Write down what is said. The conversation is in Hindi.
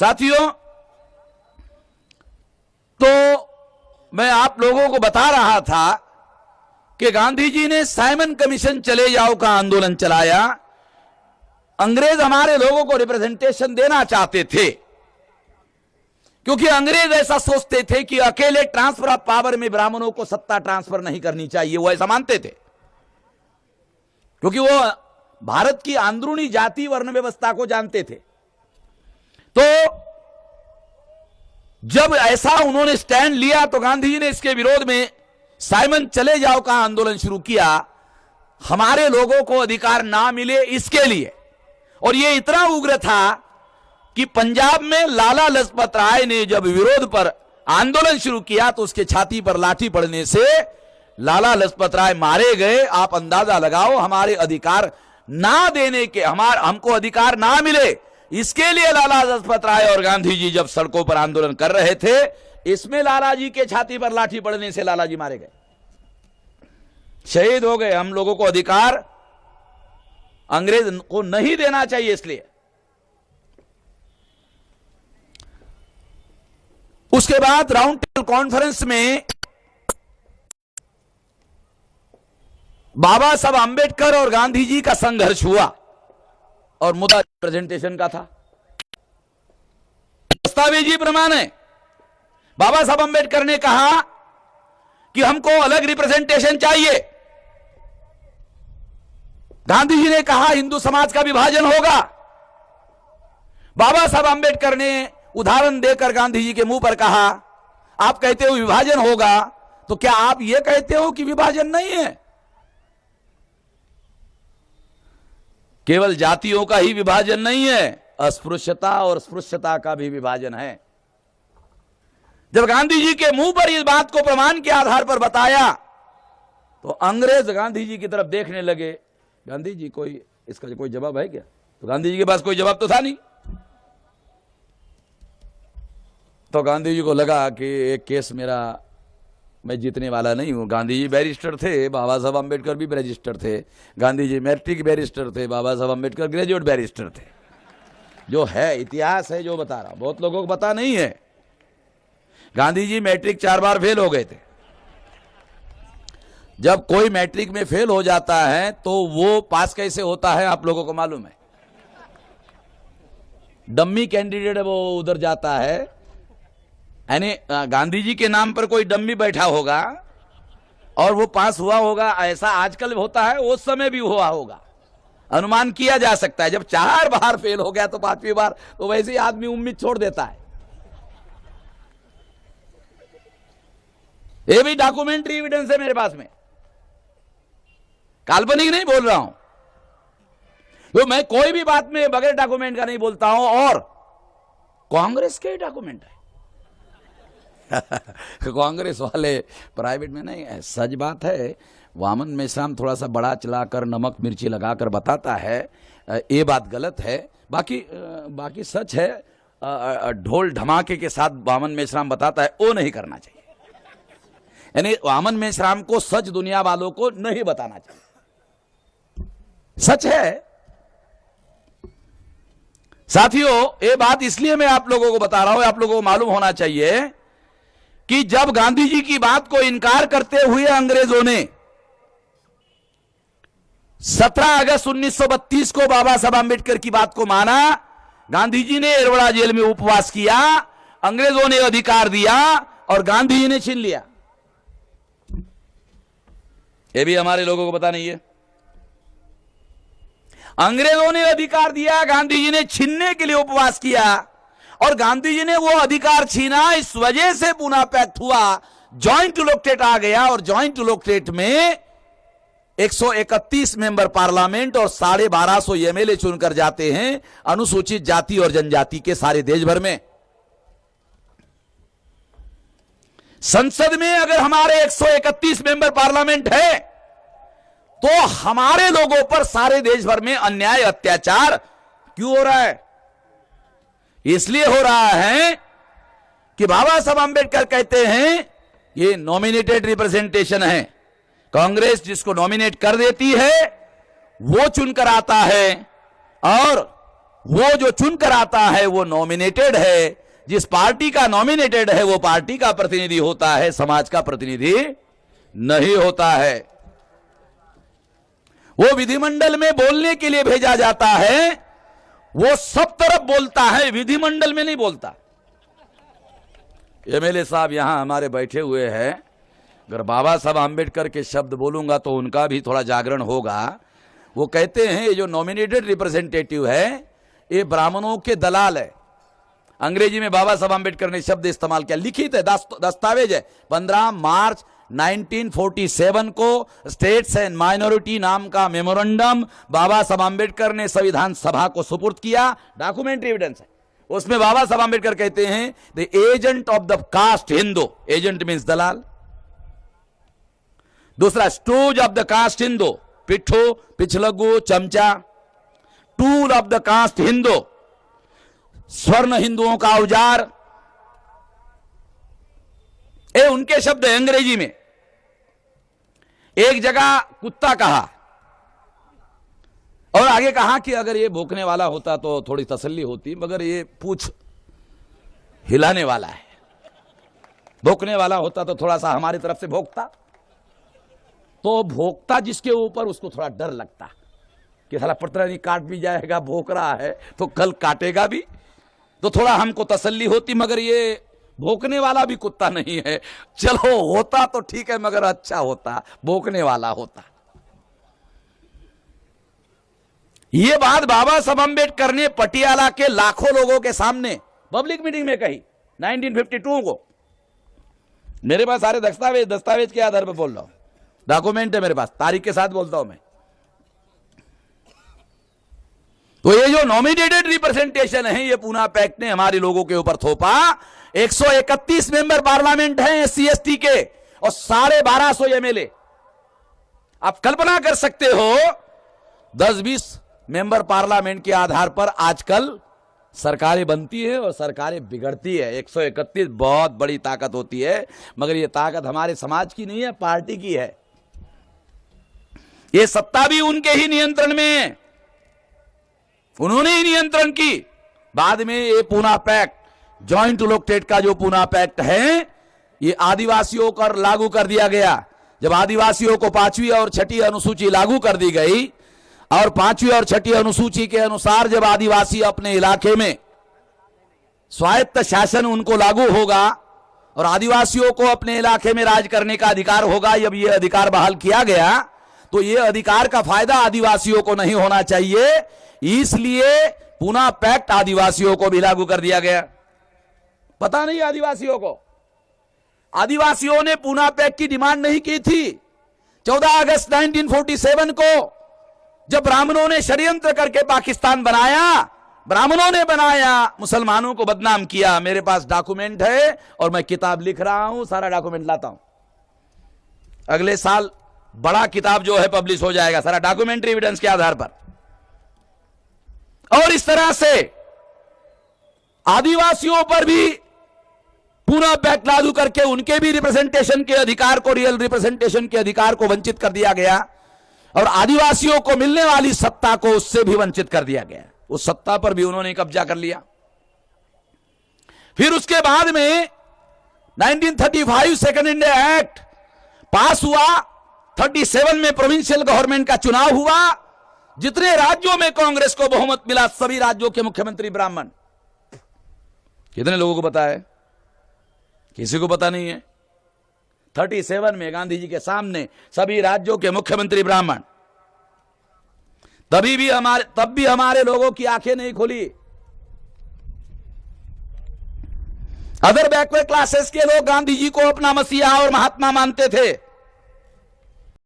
साथियों, तो मैं आप लोगों को बता रहा था कि गांधी जी ने साइमन कमीशन चले जाओ का आंदोलन चलाया। अंग्रेज हमारे लोगों को रिप्रेजेंटेशन देना चाहते थे, क्योंकि अंग्रेज ऐसा सोचते थे कि अकेले ट्रांसफर ऑफ पावर में ब्राह्मणों को सत्ता ट्रांसफर नहीं करनी चाहिए। वो ऐसा मानते थे, क्योंकि वो भारत की अंदरूनी जाति वर्ण व्यवस्था को जानते थे। तो जब ऐसा उन्होंने स्टैंड लिया तो गांधी जी ने इसके विरोध में साइमन चले जाओ का आंदोलन शुरू किया, हमारे लोगों को अधिकार ना मिले इसके लिए। और यह इतना उग्र था कि पंजाब में लाला लजपत राय ने जब विरोध पर आंदोलन शुरू किया तो उसके छाती पर लाठी पड़ने से लाला लजपत राय मारे गए। आप अंदाजा लगाओ, हमारे अधिकार ना देने के, हमको अधिकार ना मिले इसके लिए लाला लजपत राय और गांधी जी जब सड़कों पर आंदोलन कर रहे थे, इसमें लाला जी के छाती पर लाठी पड़ने से लाला जी मारे गए, शहीद हो गए। हम लोगों को अधिकार अंग्रेज को नहीं देना चाहिए, इसलिए। उसके बाद राउंड टेबल कॉन्फ्रेंस में बाबा साहब अंबेडकर और गांधी जी का संघर्ष हुआ और मुद्दा प्रेजेंटेशन का था। दस्तावेजी प्रमाण है, बाबा साहब अंबेडकर ने कहा कि हमको अलग रिप्रेजेंटेशन चाहिए। गांधी जी ने कहा हिंदू समाज का विभाजन होगा। बाबा साहब अंबेडकर ने उदाहरण देकर गांधी जी के मुंह पर कहा, आप कहते हो विभाजन होगा, तो क्या आप यह कहते हो कि विभाजन नहीं है? केवल जातियों का ही विभाजन नहीं है, अस्पृश्यता और स्पृश्यता का भी विभाजन है। जब गांधी जी के मुंह पर इस बात को प्रमाण के आधार पर बताया तो अंग्रेज गांधी जी की तरफ देखने लगे। गांधी जी कोई इसका कोई जवाब है क्या? तो गांधी जी के पास कोई जवाब तो था नहीं। तो गांधी जी को लगा कि एक केस मैं जीतने वाला नहीं हूं। गांधी जी बैरिस्टर थे, बाबा साहब अंबेडकर भी बैरिस्टर थे। गांधी जी मैट्रिक बैरिस्टर थे, बाबा साहब अंबेडकर ग्रेजुएट बैरिस्टर थे। जो है इतिहास है जो बता रहा, बहुत लोगों को पता नहीं है। गांधी जी मैट्रिक 4 बार फेल हो गए थे। जब कोई मैट्रिक में फेल हो जाता है तो वो पास कैसे होता है आप लोगों को मालूम है? डम्मी कैंडिडेट वो उधर जाता है, यानी गांधी जी के नाम पर कोई डम्मी बैठा होगा और वो पास हुआ होगा। ऐसा आजकल होता है, उस समय भी हुआ होगा, अनुमान किया जा सकता है। जब 4 बार फेल हो गया तो 5वीं बार तो वैसे ही आदमी उम्मीद छोड़ देता है। ये भी डॉक्यूमेंट्री एविडेंस है मेरे पास में, काल्पनिक नहीं बोल रहा हूं। तो मैं कोई भी बात में बगैर डॉक्यूमेंट का नहीं बोलता हूं, और कांग्रेस के डॉक्यूमेंट है। कांग्रेस वाले प्राइवेट में नहीं है, सच बात है। वामन मेश्राम थोड़ा सा बड़ा चलाकर नमक मिर्ची लगाकर बताता है, ये बात गलत है। बाकी सच है। ढोल धमाके के साथ वामन मेश्राम बताता है, वो नहीं करना चाहिए। यानी वामन मेश्राम को सच दुनिया वालों को नहीं बताना चाहिए, सच है। साथियों, ये बात इसलिए मैं आप लोगों को बता रहा हूं, आप लोगों को मालूम होना चाहिए कि जब गांधी जी की बात को इनकार करते हुए अंग्रेजों ने 17 अगस्त 1932 को बाबा साहब अंबेडकर की बात को माना, गांधी जी ने एरवड़ा जेल में उपवास किया, अंग्रेजों ने अधिकार दिया और गांधी जी ने छीन लिया। यह भी हमारे लोगों को पता नहीं है। अंग्रेजों ने अधिकार दिया, गांधी जी ने छीनने के लिए उपवास किया और गांधी जी ने वो अधिकार छीना। इस वजह से पुनः पैक्ट हुआ, जॉइंट इलेक्टेट आ गया और जॉइंट इलेक्टेट में 131 मेंबर पार्लियामेंट और 1250 एमएलए चुनकर जाते हैं अनुसूचित जाति और जनजाति के सारे देश भर में। संसद में अगर हमारे 131 मेंबर पार्लियामेंट है तो हमारे लोगों पर सारे देश भर में अन्याय अत्याचार क्यों हो रहा है? इसलिए हो रहा है कि बाबा साहब अंबेडकर कहते हैं ये नॉमिनेटेड रिप्रेजेंटेशन है। कांग्रेस जिसको नॉमिनेट कर देती है वो चुनकर आता है और वो जो चुनकर आता है वो नॉमिनेटेड है, जिस पार्टी का नॉमिनेटेड है वो पार्टी का प्रतिनिधि होता है, समाज का प्रतिनिधि नहीं होता है। वो विधिमंडल में बोलने के लिए भेजा जाता है, वो सब तरफ बोलता है, विधिमंडल में नहीं बोलता। एमएलए साहब यहां हमारे बैठे हुए हैं, अगर बाबा साहब आंबेडकर के शब्द बोलूंगा तो उनका भी थोड़ा जागरण होगा। वो कहते हैं ये जो नॉमिनेटेड रिप्रेजेंटेटिव है ये ब्राह्मणों के दलाल है। अंग्रेजी में बाबा साहब आंबेडकर ने शब्द इस्तेमाल किया, लिखित है, दस्तावेज है। 15 मार्च 1947 को स्टेट्स एंड माइनॉरिटी नाम का मेमोरेंडम बाबा साहब आंबेडकर ने संविधान सभा को सुपुर्द किया, डॉक्यूमेंट्री एविडेंस है। उसमें बाबा साहब आंबेडकर कहते हैं the agent of the caste Hindu, agent means दलाल। दूसरा stooge of the caste Hindu, पिट्ठू, पिछलगू, चमचा। Tool of the caste Hindu, स्वर्ण हिंदुओं का औजार। ये उनके शब्द है अंग्रेजी में। एक जगह कुत्ता कहा और आगे कहा कि अगर ये भौंकने वाला होता तो थोड़ी तसल्ली होती, मगर ये पूंछ हिलाने वाला है। भौंकने वाला होता तो थोड़ा सा हमारी तरफ से भौंकता, तो भौंकता जिसके ऊपर उसको थोड़ा डर लगता कि साला पटरा नहीं काट भी जाएगा, भौंक रहा है तो कल काटेगा भी, तो थोड़ा हमको तसल्ली होती। मगर ये भौंकने वाला भी कुत्ता नहीं है। चलो होता तो ठीक है, मगर अच्छा होता, भौंकने वाला होता। ये बात बाबा साहब अम्बेडकर ने पटियाला के लाखों लोगों के सामने पब्लिक मीटिंग में कही 1952 को। मेरे पास सारे दस्तावेज के आधार पर बोल रहा हूं, डॉक्यूमेंट है मेरे पास, तारीख के साथ बोलता हूं मैं। तो ये जो नॉमिनेटेड रिप्रेजेंटेशन है ये पूना पैक्ट ने हमारे लोगों के ऊपर थोपा। 131 मेंबर पार्लियामेंट हैं एससी एसटी के और 1250 एमएलए। आप कल्पना कर सकते हो 10-20 मेंबर पार्लियामेंट के आधार पर आजकल सरकारें बनती है और सरकारें बिगड़ती है। 131 बहुत बड़ी ताकत होती है, मगर ये ताकत हमारे समाज की नहीं है, पार्टी की है। ये सत्ता भी उनके ही नियंत्रण में है, उन्होंने ही नियंत्रण की। बाद में ये पूना पैक्ट, जॉइंट इलेक्टेड का जो पूना पैक्ट है, ये आदिवासियों पर लागू कर दिया गया। जब आदिवासियों को 5वीं और 6ठी अनुसूची लागू कर दी गई और 5वीं और 6ठी अनुसूची के अनुसार जब आदिवासी अपने इलाके में स्वायत्त शासन उनको लागू होगा और आदिवासियों को अपने इलाके में राज करने का अधिकार होगा, जब यह अधिकार बहाल किया गया तो यह अधिकार का फायदा आदिवासियों को नहीं होना चाहिए, इसलिए पूना पैक्ट आदिवासियों को भी लागू कर दिया गया। पता नहीं आदिवासियों को, आदिवासियों ने पूना पैक्ट की डिमांड नहीं की थी। 14 अगस्त 1947 को जब ब्राह्मणों ने षड्यंत्र करके पाकिस्तान बनाया, ब्राह्मणों ने बनाया, मुसलमानों को बदनाम किया। मेरे पास डॉक्यूमेंट है और मैं किताब लिख रहा हूं, सारा डॉक्यूमेंट लाता हूं। अगले साल बड़ा किताब जो है पब्लिश हो जाएगा, सारा डॉक्यूमेंट्री एविडेंस के आधार पर। और इस तरह से आदिवासियों पर भी पूना पैक्ट लागू करके उनके भी रिप्रेजेंटेशन के अधिकार को, रियल रिप्रेजेंटेशन के अधिकार को वंचित कर दिया गया और आदिवासियों को मिलने वाली सत्ता को उससे भी वंचित कर दिया गया। उस सत्ता पर भी उन्होंने कब्जा कर लिया। फिर उसके बाद में 1935 सेकंड इंडिया एक्ट पास हुआ। 37 में प्रोविंशियल गवर्नमेंट का चुनाव हुआ। जितने राज्यों में कांग्रेस को बहुमत मिला, सभी राज्यों के मुख्यमंत्री ब्राह्मण। कितने लोगों को पता है? किसी को पता नहीं है। 37 में गांधी जी के सामने सभी राज्यों के मुख्यमंत्री ब्राह्मण। तब भी हमारे लोगों की आंखें नहीं खुली। अदर बैकवर्ड क्लासेस के लोग गांधी जी को अपना मसीहा और महात्मा मानते थे।